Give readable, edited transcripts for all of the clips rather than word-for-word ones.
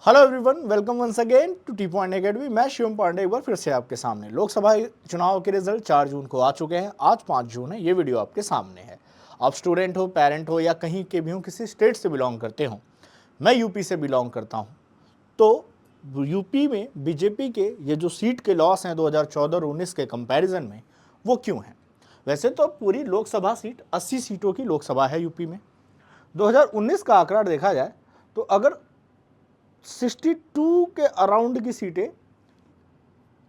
Hello everyone, welcome once again to T point academy. Shivam शिवम पांडे एक बार फिर से आपके सामने। लोकसभा चुनाव के रिजल्ट 4 जून को आ चुके हैं। आज 5 जून है। ये वीडियो आपके सामने है। आप स्टूडेंट हो, पेरेंट हो या कहीं के भी हो, किसी स्टेट से बिलोंग करते हो। मैं यूपी से बिलोंग करता हूँ। तो यूपी में बीजेपी के ये जो सीट के लॉस हैं 2014 और 19 के कंपैरिजन में, वो क्यों हैं? वैसे तो पूरी लोकसभा सीट 80 सीटों की लोकसभा है यूपी में। 2019 का आंकड़ा देखा जाए तो अगर 62 के अराउंड की सीटें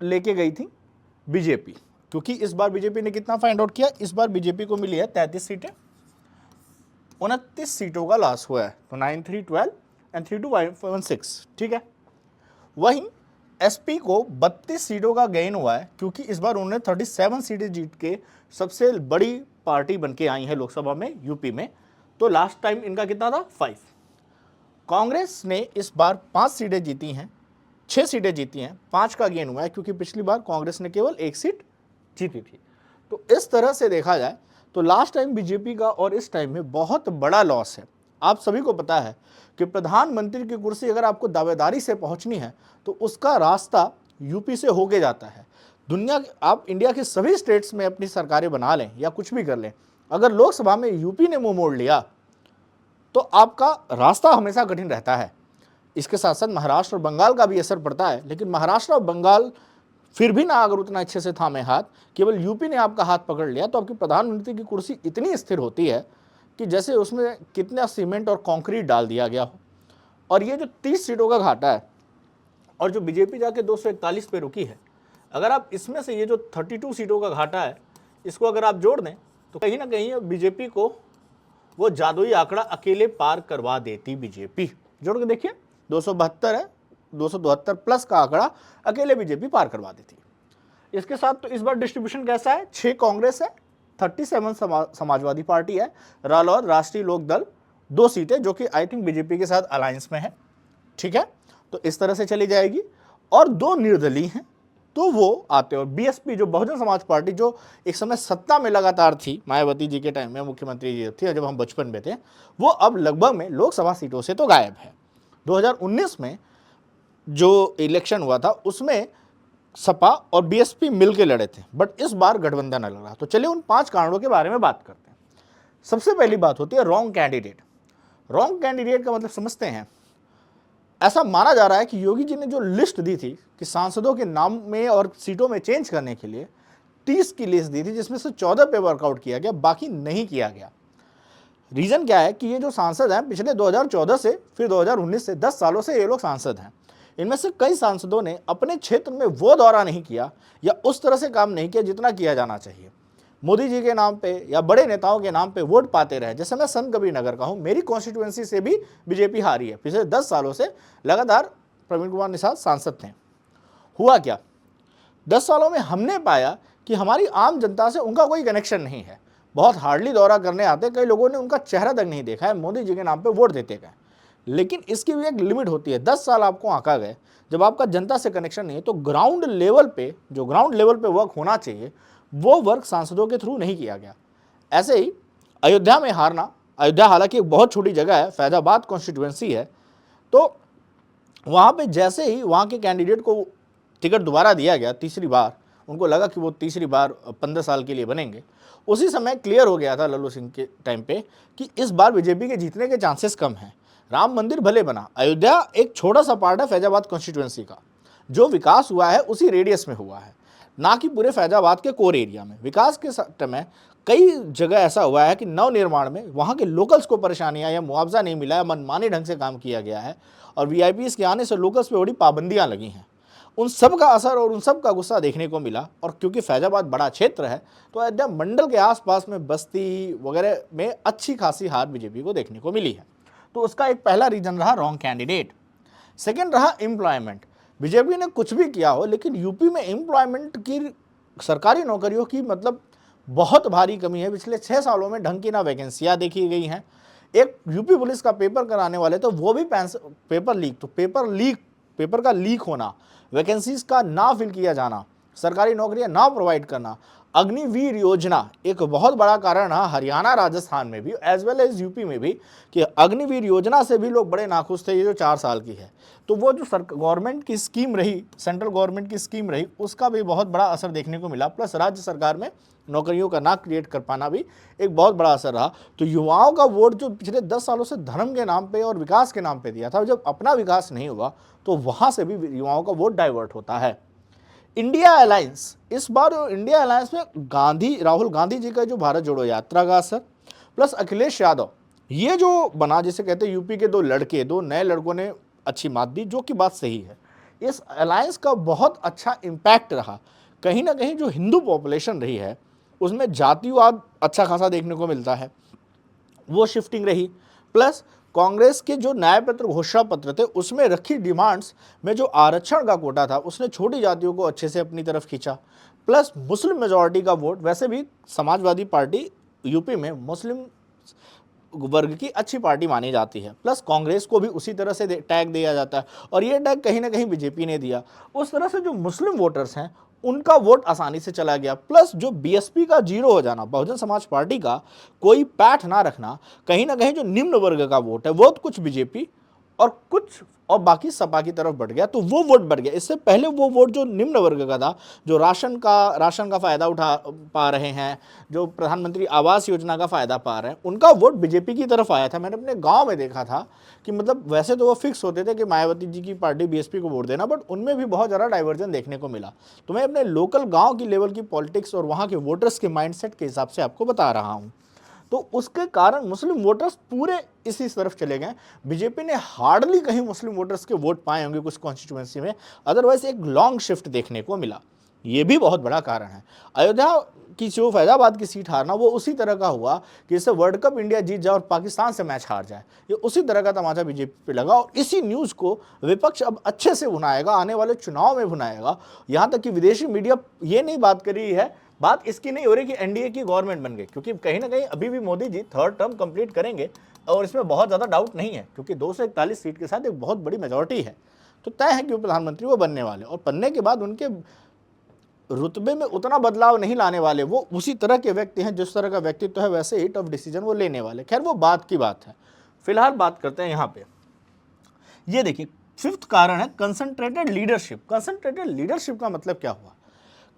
लेके गई थी बीजेपी, क्योंकि इस बार बीजेपी ने कितना फाइंड आउट किया, इस बार बीजेपी को मिली है 33 सीटें। 29 सीटों का लॉस हुआ है, तो 9, 3, 12 एंड 3, 2, 1, 6, ठीक है। वहीं एसपी को 32 सीटों का गेन हुआ है, क्योंकि इस बार उन्होंने 37 सीटें जीत के सबसे बड़ी पार्टी बन के आई है लोकसभा में यूपी में। तो लास्ट टाइम इनका कितना था? 5। कांग्रेस ने इस बार 5 सीटें जीती हैं, 6 सीटें जीती हैं, 5 का गेन हुआ है, क्योंकि पिछली बार कांग्रेस ने केवल 1 सीट जीती थी। तो इस तरह से देखा जाए तो लास्ट टाइम बीजेपी का और इस टाइम में बहुत बड़ा लॉस है। आप सभी को पता है कि प्रधानमंत्री की कुर्सी अगर आपको दावेदारी से पहुंचनी है तो उसका रास्ता यूपी से होके जाता है। आप इंडिया के सभी स्टेट्स में अपनी सरकारें बना लें या कुछ भी कर लें, अगर लोकसभा में यूपी ने मुंह मोड़ लिया तो आपका रास्ता हमेशा कठिन रहता है। इसके साथ साथ महाराष्ट्र और बंगाल का भी असर पड़ता है, लेकिन महाराष्ट्र और बंगाल फिर भी ना अगर उतना अच्छे से थामे हाथ, केवल यूपी ने आपका हाथ पकड़ लिया तो आपकी प्रधानमंत्री की कुर्सी इतनी स्थिर होती है कि जैसे उसमें कितना सीमेंट और कंक्रीट डाल दिया गया हो। और ये जो 30 सीटों का घाटा है और जो बीजेपी जाके 241 पे रुकी है, अगर आप इसमें से ये जो 32 सीटों का घाटा है इसको अगर आप जोड़ दें तो कहीं ना कहीं बीजेपी को वो जादुई आंकड़ा अकेले पार करवा देती। बीजेपी जोड़ के देखिए, 272 है, 272 प्लस का आंकड़ा अकेले बीजेपी पार करवा देती। इसके साथ तो इस बार डिस्ट्रीब्यूशन कैसा है? 6 कांग्रेस है, 37 समाजवादी पार्टी है, रालोद राष्ट्रीय लोक दल 2 सीटें जो कि आई थिंक बीजेपी के साथ अलायंस में है, ठीक है। तो इस तरह से चली जाएगी। और 2 निर्दलीय हैं तो वो आते हैं। और बीएसपी जो बहुजन समाज पार्टी जो एक समय सत्ता में लगातार थी, मायावती जी के टाइम में मुख्यमंत्री जी थी जब हम बचपन में थे, वो अब लगभग में लोकसभा सीटों से तो गायब है। 2019 में जो इलेक्शन हुआ था उसमें सपा और बीएसपी मिलकर लड़े थे, बट इस बार गठबंधन लग रहा। तो चलिए उन 5 कारणों के बारे में बात करते हैं। सबसे पहली बात होती है रॉन्ग कैंडिडेट। रॉन्ग कैंडिडेट का मतलब समझते हैं। ऐसा माना जा रहा है कि योगी जी ने जो लिस्ट दी थी कि सांसदों के नाम में और सीटों में चेंज करने के लिए 30 की लिस्ट दी थी, जिसमें से 14 पे वर्कआउट किया गया, बाकी नहीं किया गया। रीजन क्या है कि ये जो सांसद हैं पिछले 2014 से फिर 2019 से 10 सालों से ये लोग सांसद हैं। इनमें से कई सांसदों ने अपने क्षेत्र में वो दौरा नहीं किया या उस तरह से काम नहीं किया जितना किया जाना चाहिए। मोदी जी के नाम पे या बड़े नेताओं के नाम पे वोट पाते रहे। जैसे मैं संत कबीर नगर का हूँ, मेरी कॉन्स्टिट्यूएंसी से भी बीजेपी हारी है। पिछले 10 सालों से लगातार प्रवीण कुमार निषाद सांसद थे। हुआ क्या? 10 सालों में हमने पाया कि हमारी आम जनता से उनका कोई कनेक्शन नहीं है। बहुत हार्डली दौरा करने आते, कई लोगों ने उनका चेहरा तक नहीं देखा है, मोदी जी के नाम पे वोट देते गए। लेकिन इसकी भी एक लिमिट होती है। 10 साल आपको आंका गए, जब आपका जनता से कनेक्शन नहीं है तो ग्राउंड लेवल पे वर्क होना चाहिए, वो वर्क सांसदों के थ्रू नहीं किया गया। ऐसे ही अयोध्या में हारना, अयोध्या हालांकि एक बहुत छोटी जगह है, फैजाबाद कॉन्स्टिट्यूएंसी है, तो वहाँ पे जैसे ही वहाँ के कैंडिडेट को टिकट दोबारा दिया गया तीसरी बार, उनको लगा कि वो तीसरी बार 15 साल के लिए बनेंगे, उसी समय क्लियर हो गया था लल्लू सिंह के टाइम पे कि इस बार बीजेपी के जीतने के चांसेस कम हैं। राम मंदिर भले बना, अयोध्या एक छोटा सा पार्ट है फैजाबाद कॉन्स्टिट्यूएंसी का। जो विकास हुआ है उसी रेडियस में हुआ है, ना कि पूरे फैजाबाद के कोर एरिया में। विकास के समय कई जगह ऐसा हुआ है कि नवनिर्माण में वहाँ के लोकल्स को परेशानियाँ या मुआवजा नहीं मिला है, मनमाने ढंग से काम किया गया है और वीआईपीज़ के आने से लोकल्स पे बड़ी पाबंदियाँ लगी हैं। उन सब का असर और उन सब का गुस्सा देखने को मिला। और क्योंकि फैजाबाद बड़ा क्षेत्र है तो अयोध्या मंडल के आसपास में बस्ती वगैरह में अच्छी खासी हार बीजेपी को देखने को मिली है। तो उसका एक पहला रीजन रहा रॉन्ग कैंडिडेट। सेकेंड रहा एम्प्लॉयमेंट। बीजेपी ने कुछ भी किया हो, लेकिन यूपी में एम्प्लॉयमेंट की, सरकारी नौकरियों की मतलब बहुत भारी कमी है। पिछले 6 सालों में ढंग की ना वैकेंसियाँ देखी गई हैं। एक यूपी पुलिस का पेपर कराने वाले तो वो भी पेपर का लीक होना, वैकेंसीज का ना फिल किया जाना, सरकारी नौकरियां ना प्रोवाइड करना, अग्निवीर योजना एक बहुत बड़ा कारण रहा हरियाणा राजस्थान में भी एज वेल एज यूपी में भी, कि अग्निवीर योजना से भी लोग बड़े नाखुश थे। ये जो 4 साल की है, तो वो जो गवर्नमेंट की स्कीम रही, सेंट्रल गवर्नमेंट की स्कीम रही, उसका भी बहुत बड़ा असर देखने को मिला। प्लस राज्य सरकार में नौकरियों का ना क्रिएट कर पाना भी एक बहुत बड़ा असर रहा। तो युवाओं का वोट जो पिछले 10 सालों से धर्म के नाम पे और विकास के नाम पे दिया था, जब अपना विकास नहीं हुआ तो वहां से भी युवाओं का वोट डाइवर्ट होता है। इंडिया अलायंस, इस बार इंडिया अलायंस में राहुल गांधी जी का जो भारत जोड़ो यात्रा का असर, प्लस अखिलेश यादव, ये जो बना, जिसे कहते हैं यूपी के 2 नए लड़कों ने अच्छी मात दी, जो कि बात सही है। इस अलायंस का बहुत अच्छा इम्पैक्ट रहा। कहीं ना कहीं जो हिंदू पॉपुलेशन रही है उसमें जातिवाद अच्छा खासा देखने को मिलता है, वो शिफ्टिंग रही। प्लस कांग्रेस के जो न्याय पत्र घोषणा पत्र थे उसमें रखी डिमांड्स में जो आरक्षण का कोटा था उसने छोटी जातियों को अच्छे से अपनी तरफ खींचा। प्लस मुस्लिम मेजॉरिटी का वोट, वैसे भी समाजवादी पार्टी यूपी में मुस्लिम वर्ग की अच्छी पार्टी मानी जाती है, प्लस कांग्रेस को भी उसी तरह से टैग दिया जाता है, और ये टैग कहीं ना कहीं बीजेपी ने दिया। उस तरह से जो मुस्लिम वोटर्स हैं उनका वोट आसानी से चला गया। प्लस जो बीएसपी का जीरो हो जाना, बहुजन समाज पार्टी का कोई पैठ ना रखना, कहीं ना कहीं जो निम्न वर्ग का वोट है वो तो कुछ बीजेपी और बाकी सपा की तरफ बढ़ गया, तो वो वोट बढ़ गया। इससे पहले वो वोट जो निम्न वर्ग का था, जो राशन का फायदा उठा पा रहे हैं, जो प्रधानमंत्री आवास योजना का फायदा पा रहे हैं, उनका वोट बीजेपी की तरफ आया था। मैंने अपने गांव में देखा था कि मतलब वैसे तो वो फिक्स होते थे कि मायावती जी की पार्टी बीएसपी को वोट देना, बट उनमें भी बहुत ज़्यादा डाइवर्जन देखने को मिला। तो मैं अपने लोकल गाँव की लेवल की पॉलिटिक्स और वहाँ के वोटर्स के माइंडसेट के हिसाब से आपको बता रहा हूँ। तो उसके कारण मुस्लिम वोटर्स पूरे इसी तरफ चले गए। बीजेपी ने हार्डली कहीं मुस्लिम वोटर्स के वोट पाए होंगे कुछ कॉन्स्टिट्यूएंसी में, अदरवाइज एक लॉन्ग शिफ्ट देखने को मिला। ये भी बहुत बड़ा कारण है। अयोध्या की जो फैजाबाद की सीट हारना, वो उसी तरह का हुआ कि इससे वर्ल्ड कप इंडिया जीत जाए और पाकिस्तान से मैच हार जाए, ये उसी तरह का तमाचा बीजेपी पे लगा। और इसी न्यूज़ को विपक्ष अब अच्छे से भुनाएगा, आने वाले चुनाव में भुनाएगा। यहाँ तक कि विदेशी मीडिया ये नहीं बात कर रही है, बात इसकी नहीं हो रही कि एनडीए की गवर्नमेंट बन गई, क्योंकि कहीं ना कहीं अभी भी Modi ji 3rd term complete करेंगे और इसमें बहुत ज़्यादा डाउट नहीं है, क्योंकि 241 सीट के साथ एक बहुत बड़ी मेजॉरिटी है। तो तय है कि वो प्रधानमंत्री वो बनने वाले, और बनने के बाद उनके रुतबे में उतना बदलाव नहीं लाने वाले। वो उसी तरह के व्यक्ति हैं, जिस तरह का व्यक्तित्व है वैसे ही टफ डिसीजन वो लेने वाले। खैर वो बात की बात है। फिलहाल बात करते हैं यहाँ पे, ये देखिए 5th कारण है कंसंट्रेटेड लीडरशिप। कंसंट्रेटेड लीडरशिप का मतलब क्या हुआ?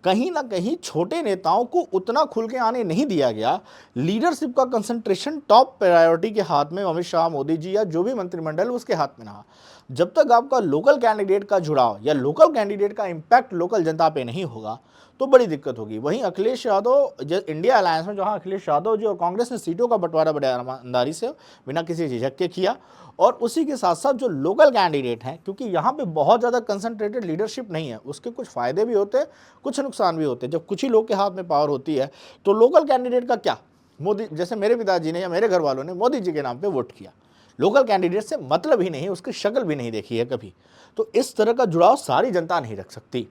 कहीं ना कहीं छोटे नेताओं को उतना खुल के आने नहीं दिया गया। लीडरशिप का कंसंट्रेशन टॉप प्रायोरिटी के हाथ में, अमित शाह, मोदी जी या जो भी मंत्रिमंडल उसके हाथ में रहा। जब तक आपका लोकल कैंडिडेट का जुड़ाव या लोकल कैंडिडेट का इम्पैक्ट लोकल जनता पे नहीं होगा तो बड़ी दिक्कत होगी। वहीं अखिलेश यादव इंडिया अलायंस में, जहां अखिलेश यादव जी और कांग्रेस ने सीटों का बंटवारा बड़े ईमानदारी से बिना किसी झिझक के किया, और उसी के साथ साथ जो लोकल कैंडिडेट हैं, क्योंकि यहाँ पे बहुत ज़्यादा कंसंट्रेटेड लीडरशिप नहीं है, उसके कुछ फ़ायदे भी होते हैं, कुछ नुकसान भी होते हैं। जब कुछ ही लोग के हाथ में पावर होती है तो लोकल कैंडिडेट का क्या, मोदी जैसे मेरे पिताजी ने या मेरे घर वालों ने मोदी जी के नाम पर वोट किया, लोकल कैंडिडेट से मतलब ही नहीं, उसकी शक्ल भी नहीं देखी है कभी। तो इस तरह का जुड़ाव सारी जनता नहीं रख सकती।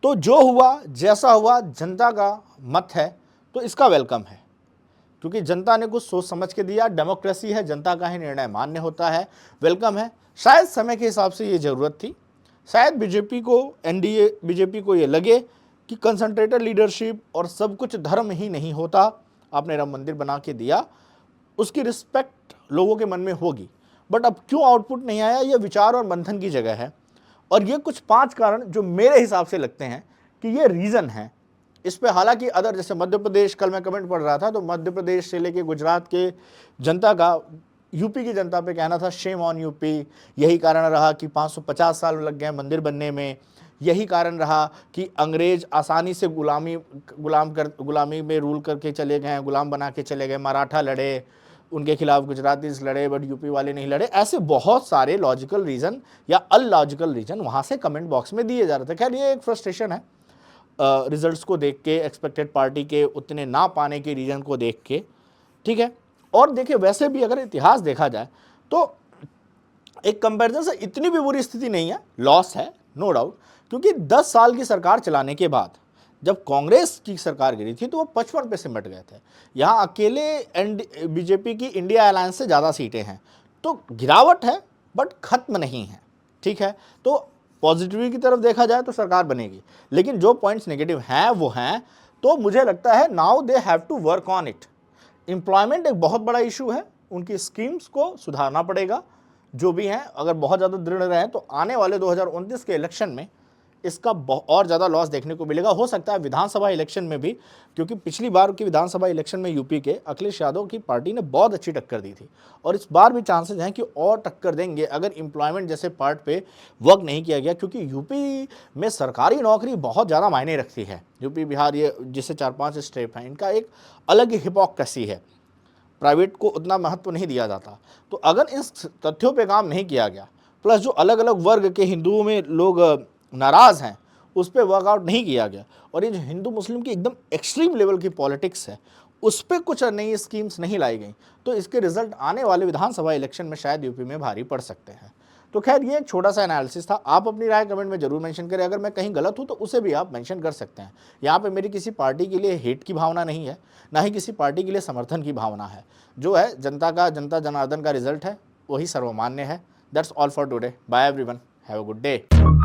तो जो हुआ जैसा हुआ, जनता का मत है तो इसका वेलकम है, क्योंकि जनता ने कुछ सोच समझ के दिया। डेमोक्रेसी है, जनता का ही निर्णय मान्य होता है, वेलकम है। शायद समय के हिसाब से ये ज़रूरत थी। शायद बीजेपी को ये लगे कि कंसंट्रेटेड लीडरशिप और सब कुछ धर्म ही नहीं होता। आपने राम मंदिर बना के दिया, उसकी रिस्पेक्ट लोगों के मन में होगी, बट अब क्यों आउटपुट नहीं आया, ये विचार और मंथन की जगह है। और ये कुछ 5 कारण जो मेरे हिसाब से लगते हैं कि ये रीज़न है इस पे। हालांकि अदर, जैसे मध्य प्रदेश, कल मैं कमेंट पढ़ रहा था तो मध्य प्रदेश से लेके गुजरात के जनता का यूपी की जनता पे कहना था शेम ऑन यूपी। यही कारण रहा कि 550 साल लग गए मंदिर बनने में। यही कारण रहा कि अंग्रेज आसानी से गुलामी में रूल करके चले गए, गुलाम बना के चले गए। मराठा लड़े, उनके खिलाफ गुजरातीज लड़े, बट यूपी वाले नहीं लड़े। ऐसे बहुत सारे लॉजिकल रीज़न या अनलॉजिकल रीज़न वहाँ से कमेंट बॉक्स में दिए जा रहे थे। खैर ये एक फ्रस्ट्रेशन है रिजल्ट्स को देख के, एक्सपेक्टेड पार्टी के उतने ना पाने के रीजन को देख के, ठीक है। और देखिए वैसे भी अगर इतिहास देखा जाए तो एक कंपैरिजन से इतनी भी बुरी स्थिति नहीं है, लॉस है नो डाउट, क्योंकि 10 साल की सरकार चलाने के बाद जब कांग्रेस की सरकार गिरी थी तो वो 55 पे सिमट गए थे। यहाँ अकेले बीजेपी की इंडिया अलायंस से ज़्यादा सीटें हैं, तो गिरावट है बट खत्म नहीं है, ठीक है। तो पॉजिटिव की तरफ देखा जाए तो सरकार बनेगी, लेकिन जो पॉइंट्स नेगेटिव हैं वो हैं। तो मुझे लगता है now they have to work on it. Employment एक बहुत बड़ा इशू है, उनकी स्कीम्स को सुधारना पड़ेगा जो भी हैं। अगर बहुत ज़्यादा दृढ़ रहे तो आने वाले 2029 के इलेक्शन में इसका और ज़्यादा लॉस देखने को मिलेगा। हो सकता है विधानसभा इलेक्शन में भी, क्योंकि पिछली बार की विधानसभा इलेक्शन में यूपी के अखिलेश यादव की पार्टी ने बहुत अच्छी टक्कर दी थी, और इस बार भी चांसेस हैं कि और टक्कर देंगे अगर एम्प्लॉयमेंट जैसे पार्ट पे वर्क नहीं किया गया, क्योंकि यूपी में सरकारी नौकरी बहुत ज़्यादा मायने रखती है। यूपी बिहार ये जिससे 4-5 स्टेट हैं, इनका एक अलग ही हिपोक्रेसी है, प्राइवेट को उतना महत्व नहीं दिया जाता। तो अगर इस तथ्यों पे काम नहीं किया गया, प्लस जो अलग अलग वर्ग के हिंदुओं में लोग नाराज़ हैं उस पर वर्कआउट नहीं किया गया, और ये जो हिंदू मुस्लिम की एकदम एक्सट्रीम लेवल की पॉलिटिक्स है उस पर कुछ नई स्कीम्स नहीं लाई गई, तो इसके रिजल्ट आने वाले विधानसभा इलेक्शन में शायद यूपी में भारी पड़ सकते हैं। तो खैर ये एक छोटा सा एनालिसिस था। आप अपनी राय कमेंट में जरूर मेंशन करें, अगर मैं कहीं गलत हूं तो उसे भी आप मेंशन कर सकते हैं। यहाँ पे मेरी किसी पार्टी के लिए हेट की भावना नहीं है, ना ही किसी पार्टी के लिए समर्थन की भावना है। जो है जनता जनार्दन का रिजल्ट है, वही सर्वमान्य है। That's all for today. Bye everyone, have a good day.